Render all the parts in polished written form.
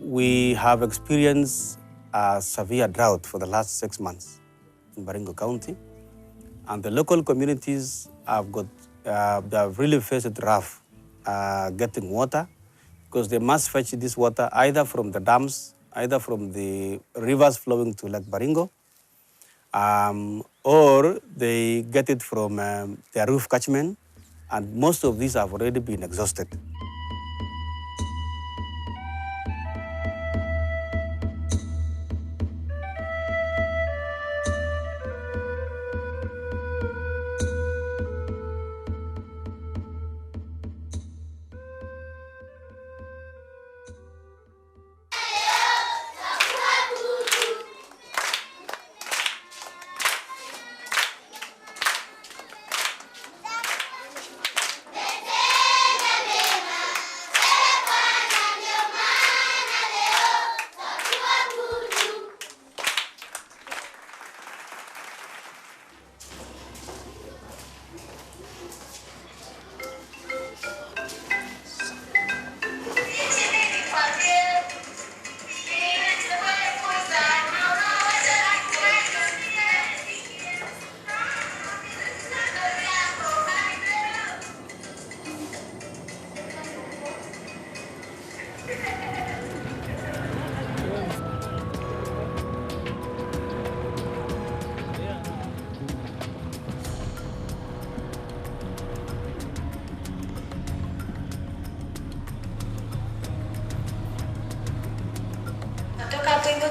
We have experienced a severe drought for the last 6 months in Baringo County, and the local communities they have really faced it rough getting water, because they must fetch this water either from the dams, either from the rivers flowing to Lake Baringo, or they get it from their roof catchment, and most of these have already been exhausted.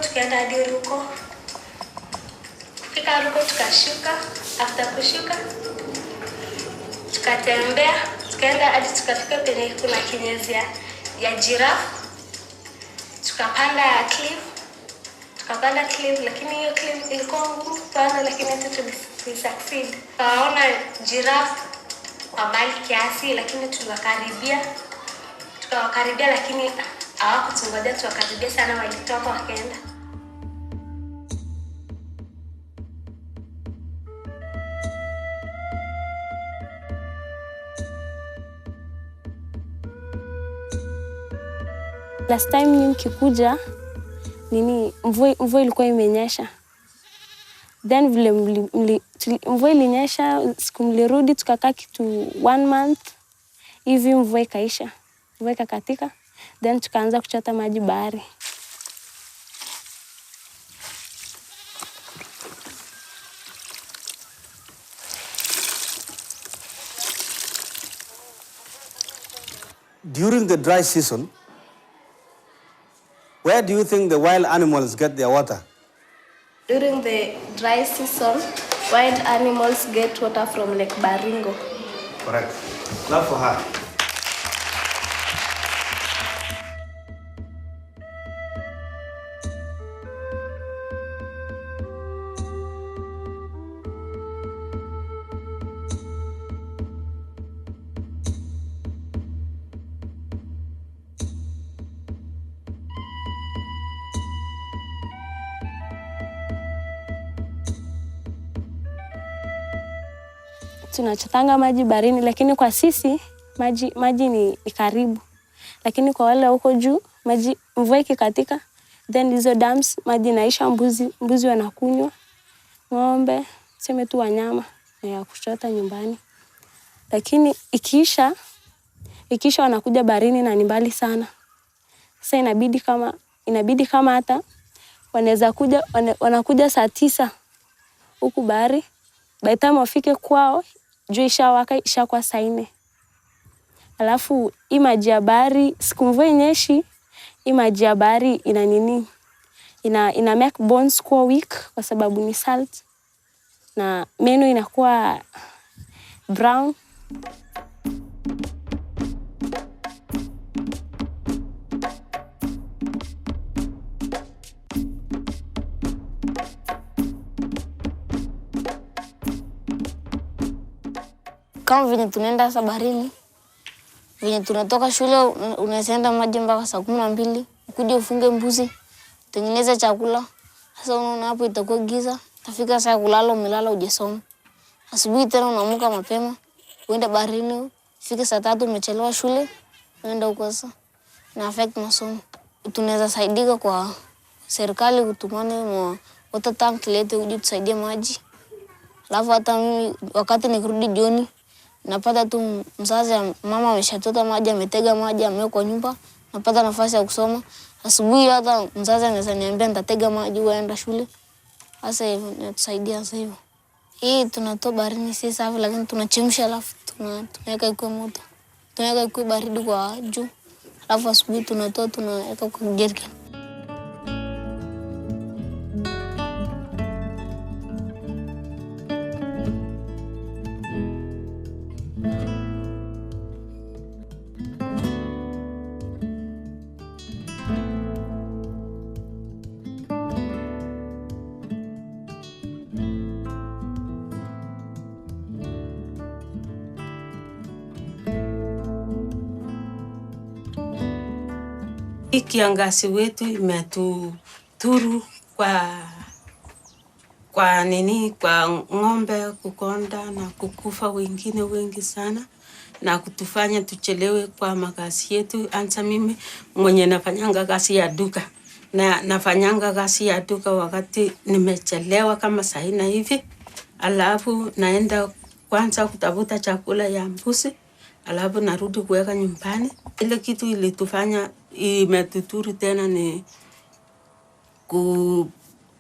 Tukaenda hadi Ruko. Fika Ruko tukashuka, after kushuka tukatembea, tukaenda hadi tukafika penye kuna kinyesi ya giraffe. Tukapanda cliff, lakini hiyo cliff ilikuwa ngumu sana, lakini tulisucceed. Tukaona giraffe kwa mbali kiasi, lakini tukawakaribia, lakini hawakutungoja tuwakaribia sana, walitoka wakaenda. Last time nikikuja mvua ilikuwa imenyesha. Then vile mvua ilinyesha, siku mlirudi tukakaa kitu 1 month hivi, mvua ikaisha. Mvua ikakatika, then tukaanza kuchota maji bahari. During the dry season, where do you think the wild animals get their water? During the dry season, wild animals get water from Lake Baringo. Correct. Clap for her. Tunachotanga maji barini, lakini kwa sisi maji ni karibu. Lakini kwa wale huko juu, mvua ikikatika, then hizo dams maji naisha, mbuzi wanakunywa, ng'ombe, sema tu wanyama ya kuchota nyumbani. Lakini ikiisha wanakuja barini na ni mbali sana. Sasa inabidi kama hata wanakuja saa 9 huku bahari. By time wafike kwao, jua ishawaka, ishakuwa saa 4. Alafu hii maji ya bahari, siku mvua inyeshi, hii maji ya bahari ina make bones kuwa weak kwa sababu ni salt. Na meno inakuwa brown. Kama venye tunaenda sabarini, venye tunatoka shule unaenda maji mpaka saa 12, ukuje ufunge mbuzi, tengeneza chakula. Sasa unaona hapo itakuwa giza, Tafika saa kulala umelala hujasoma. Asubuhi tena unaamka mapema, uende baharini, fika saa 3 umechelewa shule, unaenda huko sasa. Na affect masomo. Tunaweza saidika kwa serikali kutumane water tank lete uje tusaidie maji. Alafu hata mimi wakati nikirudi jioni napata tu mzazi mama ameshachota maji, ametega maji, ameweka kwa nyumba, napata nafasi ya kusoma. Asubuhi hata mzazi anaweza niambia nitatega maji uende shule. Sasa inatusaidia sasa hivyo. Hii tunatoa baharini si safi, lakini tunachemsha alafu tunaweka ikuwe moto. Tunaweka ikuwe baridi kwa juu. Alafu asubuhi tunatoa tunaweka kwa jerrycan. Hii kiangazi wetu imetudhuru kwa ng'ombe kukonda na kukufa wengine wengi sana na kutufanya tuchelewe kwa makazi yetu. Anza mimi mwenye nafanyanga kazi ya duka na nafanyanga kazi ya duka wakati nimechelewa kama saa 4 hivi, alafu naenda kwanza kutafuta chakula ya mbuzi, alafu narudi kuweka nyumbani. Ile kitu ilitufanya imetuturu tena ni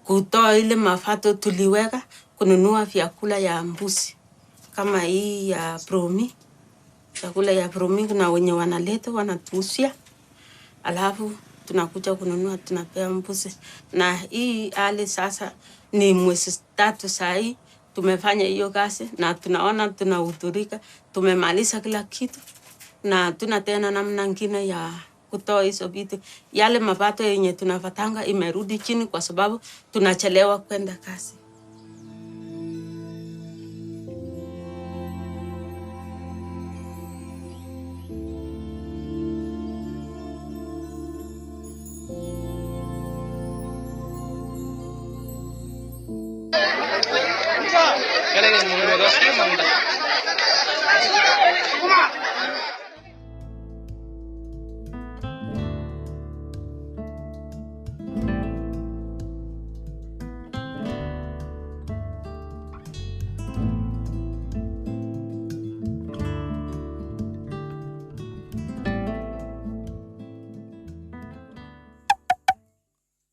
kutoa ile mapato tuliweka kununua vyakula ya mbuzi kama hii ya promi. Chakula ya promi kuna wenye wanaleta wanatuusia, alafu tunakuja kununua tunapea mbuzi. Na hii hali sasa ni mwezi 3 saa hii tumefanya hiyo kazi na tunaona tunahudhurika, tumemaliza kila kitu na tuna tena namna nyingine ya kutoa hizo vitu. Yale mapato yenye tunapatanga imerudi chini kwa sababu tunachelewa kwenda kazi.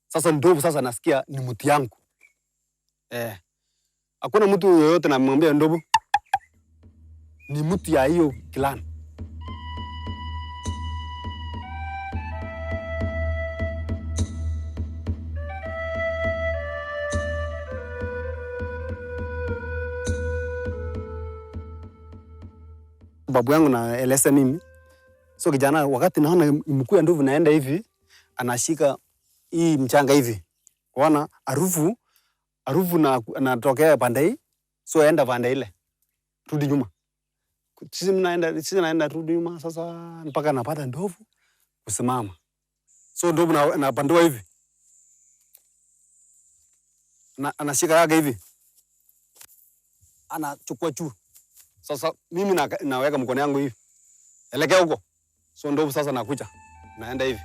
Sasa ndovu sasa nasikia ni mti yangu. Hakuna mtu yoyote namwambia ndovu ni mti ya hiyo clan. Babu yangu naeleza mimi. So kijana wakati naona mkuu ya ndovu naenda hivi, anashika hii mchanga hivi. Kuona harufu natokea pande hii. So enda pande ile. Rudi nyuma. Sisi naenda rudi nyuma sasa mpaka napata ndovu kusimama. So ndovu napandua hivi. Anashika yake hivi. Anachukua juu. Sasa mimi naweka mkono yangu hivi. Elekea huko. So ndovu sasa nakuja. Naenda hivi.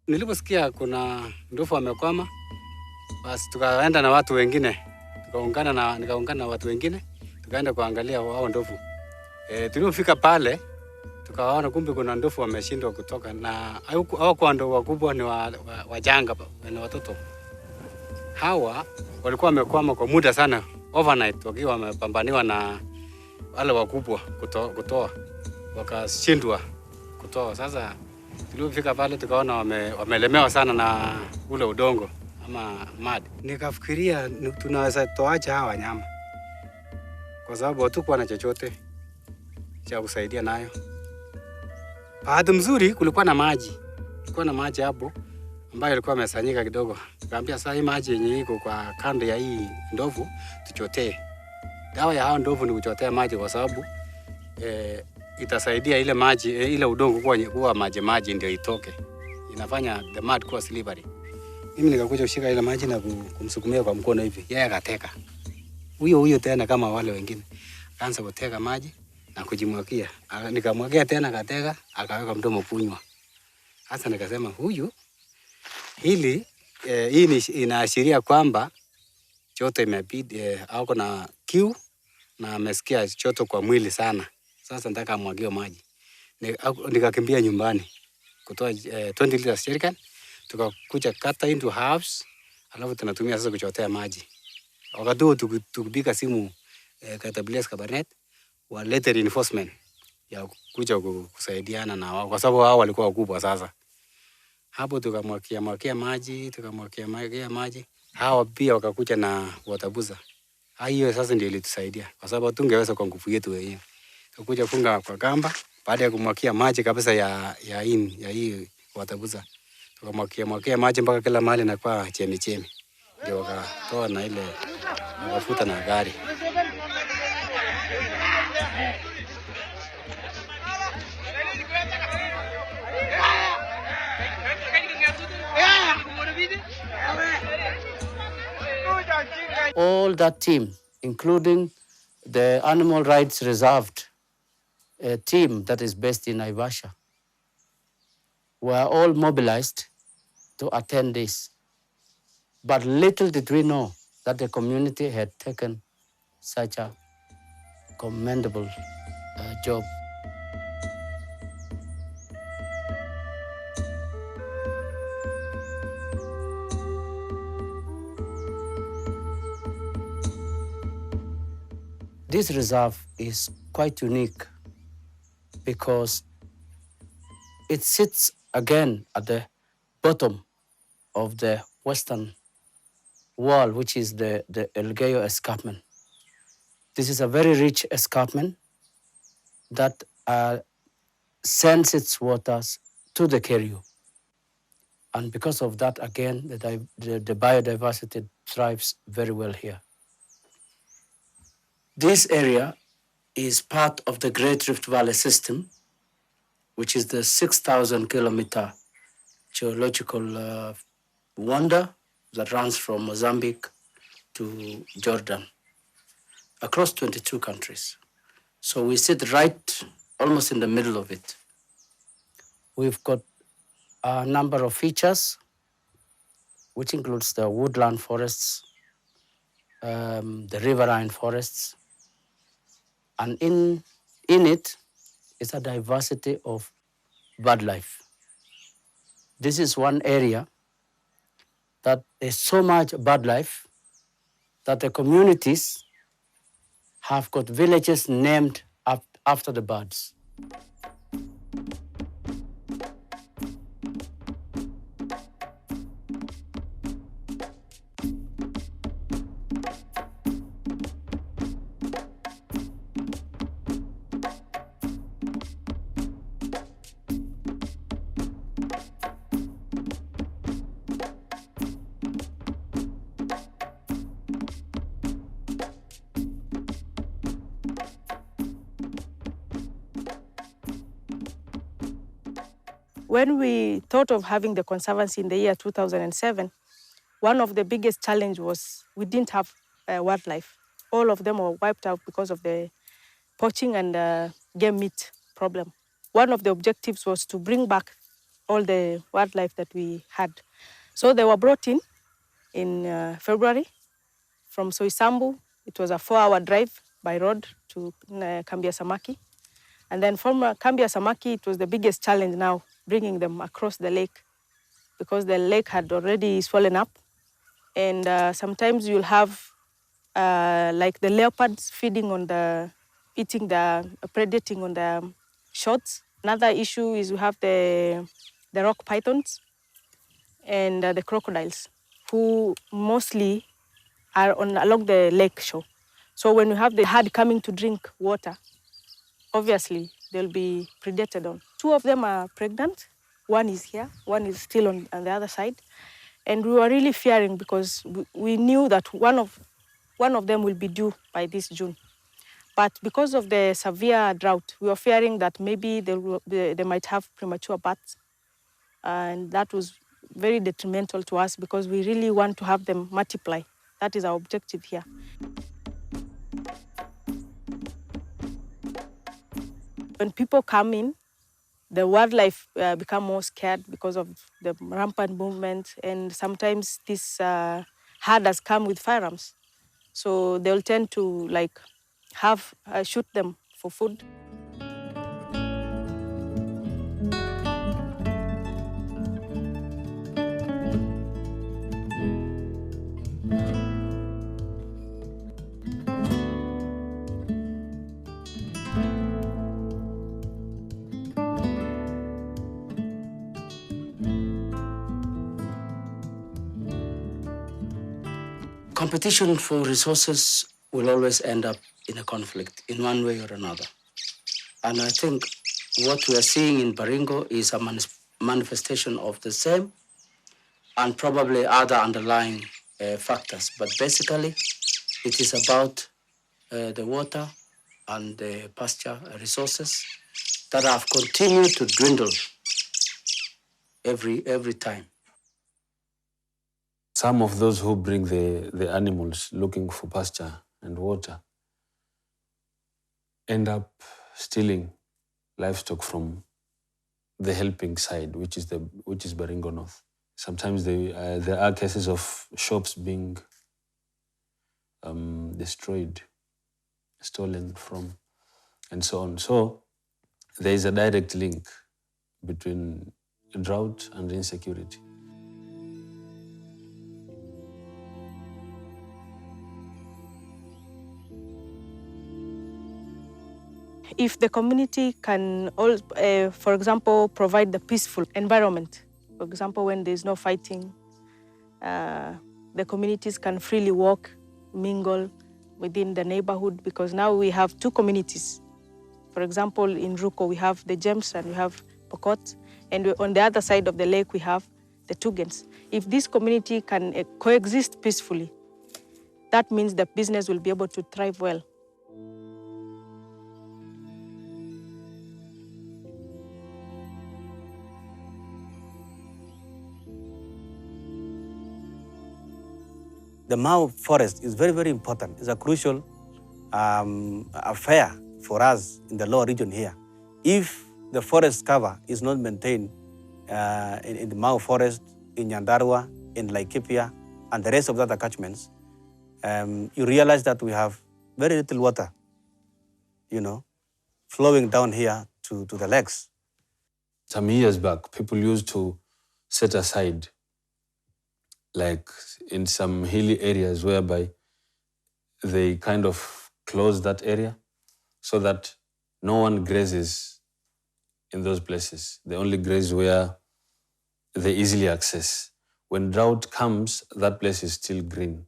Niliposikia kuna ndovu amekwama, basi tukaenda na watu wengine. Nikaungana na watu wengine, tukaenda kuangalia hao ndovu. Tulipofika pale, tukaona kumbe kuna ndovu wameshindwa kutoka na hao kwa ndovu wakubwa ni wajanga na watoto. Hawa walikuwa wamekwama kwa muda sana, overnight, wakiwa wamepambaniwa na wale wakubwa kutoa. Wakashindwa kutoa. Sasa tulipofika pale tukaona wamelemewa sana na ule udongo ama mud. Nikafikiria tunaweza toacha hawa wanyama, kwa sababu hatukuwa na chochote cha kusaidia nayo. Bahati mzuri kulikuwa na maji. Kulikuwa na maji hapo ambayo ilikuwa imesanyika kidogo. Tukaambia sasa hii maji yenye iko kwa kando ya hii ndovu tuchotee. Dawa ya hao ndovu ni kuchotea maji kwa sababu itasaidia ile maji ile udongo kuwa maji ndio itoke. Inafanya the mud kuwa slippery. Mimi nikakuja kushika ile maji na kumsukumia kwa mkono hivi. Yeye akateka. Huyo tena kama wale wengine. Akaanza kuteka maji na kujimwagia. Nikamwagia tena akateka, akaweka mdomo kunywa. Sasa nikasema hii inaashiria kwamba joto imebidi au na kiu na amesikia joto kwa mwili sana. Sasa nataka amwagie maji. Nikakimbia nyumbani kutoa 20 liters jerrycan, tukakuja kata into halves, alafu tunatumia sasa kuchotea maji. Wakati huo tukipiga simu Katablias Kabarnet walete reinforcement ya kuja kusaidiana na wao kwa sababu wao walikuwa wakubwa sasa. Hapo tukamwagia maji. Hawa pia wakakuja na watabuza. Hiyo sasa ndio ilitusaidia kwa sababu tungeweza kwa nguvu yetu wenyewe. Tukakuja funga kwa kamba baada ya kumwagia maji kabisa ya hii watabuza. Tukamwagia maji mpaka kila mahali na kwa chemi. Ndio wakatoa na ile mafuta na gari. All that team, including the Animal Rights Reserved team that is based in Naivasha, were all mobilized to attend this. But little did we know that the community had taken such a commendable job. This reserve is quite unique because it sits again at the bottom of the western wall, which is the Elgeyo escarpment. This is a very rich escarpment that sends its waters to the Kerio. And because of that, again, the biodiversity thrives very well here. This area is part of the Great Rift Valley system, which is the 6,000-kilometer geological wonder that runs from Mozambique to Jordan, across 22 countries. So we sit right almost in the middle of it. We've got a number of features, which includes the woodland forests, the riverine forests, and in it is a diversity of bird life. This is one area that there's so much bird life that the communities have got villages named after the birds. When we thought of having the conservancy in the year 2007, one of the biggest challenges was we didn't have wildlife. All of them were wiped out because of the poaching and game meat problem. One of the objectives was to bring back all the wildlife that we had. So they were brought in February from Soisambu. It was a 4-hour drive by road to Kambia Samaki. And then from Kambia Samaki, it was the biggest challenge now, bringing them across the lake because the lake had already swollen up. And sometimes you'll have like the leopards feeding on predating on the shots. Another issue is we have the rock pythons and the crocodiles, who mostly are along the lake shore. So when you have the herd coming to drink water, obviously they'll be predated on. 2 of them are pregnant, One is here, one is still on the other side. And we were really fearing because we knew that one of them will be due by this June. But because of the severe drought, we were fearing that maybe they might have premature births. And that was very detrimental to us because we really want to have them multiply. That is our objective here. When people come in, the wildlife become more scared because of the rampant movement, and sometimes these herders come with firearms. So they'll tend to shoot them for food. Competition for resources will always end up in a conflict in one way or another. And I think what we are seeing in Baringo is a manifestation of the same and probably other underlying factors. But basically, it is about the water and the pasture resources that have continued to dwindle every time. Some of those who bring the animals looking for pasture and water end up stealing livestock from the helping side, which is Baringo North. Sometimes there are cases of shops being destroyed, stolen from, and so on. So there is a direct link between drought and insecurity. If the community can, for example, provide the peaceful environment, for example, when there's no fighting, the communities can freely walk, mingle within the neighborhood, because now we have two communities. For example, in Ruko, we have the Gems and we have Pokot, and on the other side of the lake, we have the Tugens. If this community can coexist peacefully, that means the business will be able to thrive well. The Mau forest is very, very important. It's a crucial affair for us in the lower region here. If the forest cover is not maintained in the Mau forest, in Nyandarua, in Laikipia, and the rest of the other catchments, you realize that we have very little water, flowing down here to the lakes. Some years back, people used to set aside, like in some hilly areas whereby they kind of close that area so that no one grazes in those places. They only graze where they easily access. When drought comes, that place is still green,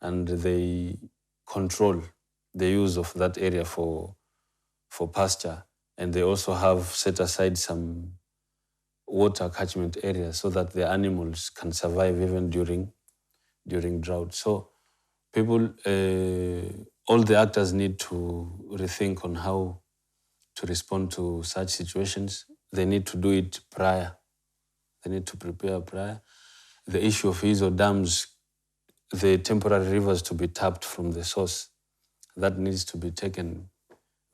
and they control the use of that area for pasture. And they also have set aside some water catchment areas so that the animals can survive even during drought. So people, all the actors need to rethink on how to respond to such situations. They need to do it prior. They need to prepare prior. The issue of Izo dams, the temporary rivers to be tapped from the source, that needs to be taken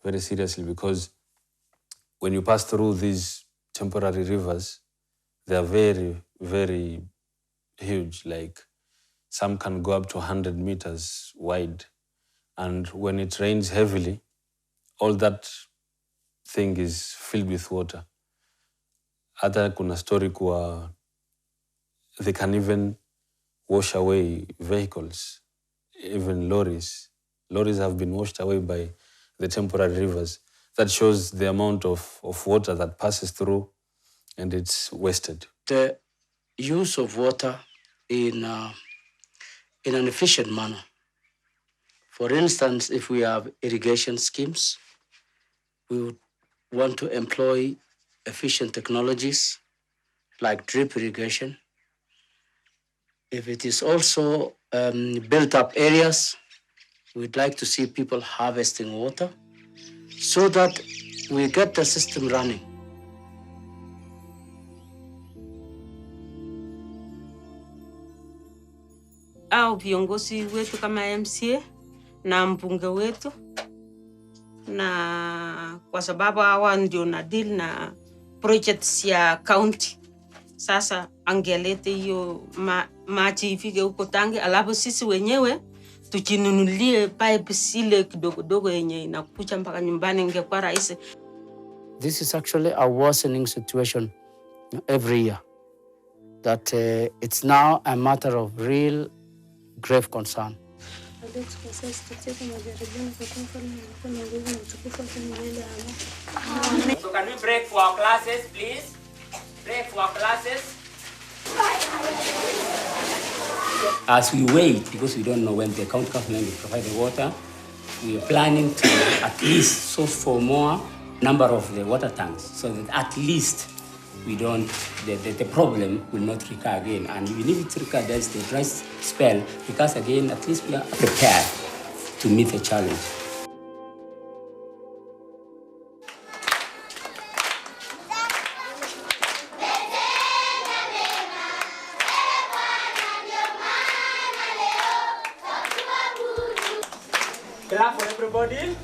very seriously, because when you pass through these temporary rivers, they are very, very huge. Like some can go up to 100 meters wide. And when it rains heavily, all that thing is filled with water. Hata kuna story kuwa they can even wash away vehicles, even lorries. Lorries have been washed away by the temporary rivers. That shows the amount of water that passes through, and it's wasted. The use of water in an efficient manner. For instance, if we have irrigation schemes, we would want to employ efficient technologies like drip irrigation. If it is also built up areas, we'd like to see people harvesting water so that we get the system running. Au viongozi wetu kama MCA na mbunge wetu, na kwa sababu hawa ndio na deal na projects ya county. Sasa angelete hiyo maji ifike huko Tangi, alafu sisi wenyewe tujinunulie pipe ile kidogo yenye inakuja mpaka nyumbani, ingekuwa rahisi. This is actually a worsening situation every year. That it's now a matter of real grave concern. So can we break for our classes, please? Break for our classes. As we wait, because we don't know when the county government will provide the water, we are planning to at least source for more number of the water tanks, so that at least we don't, the problem will not recur again. And even if it recurs, there's the dry spell, because again, at least we are prepared to meet the challenge. Clap for everybody.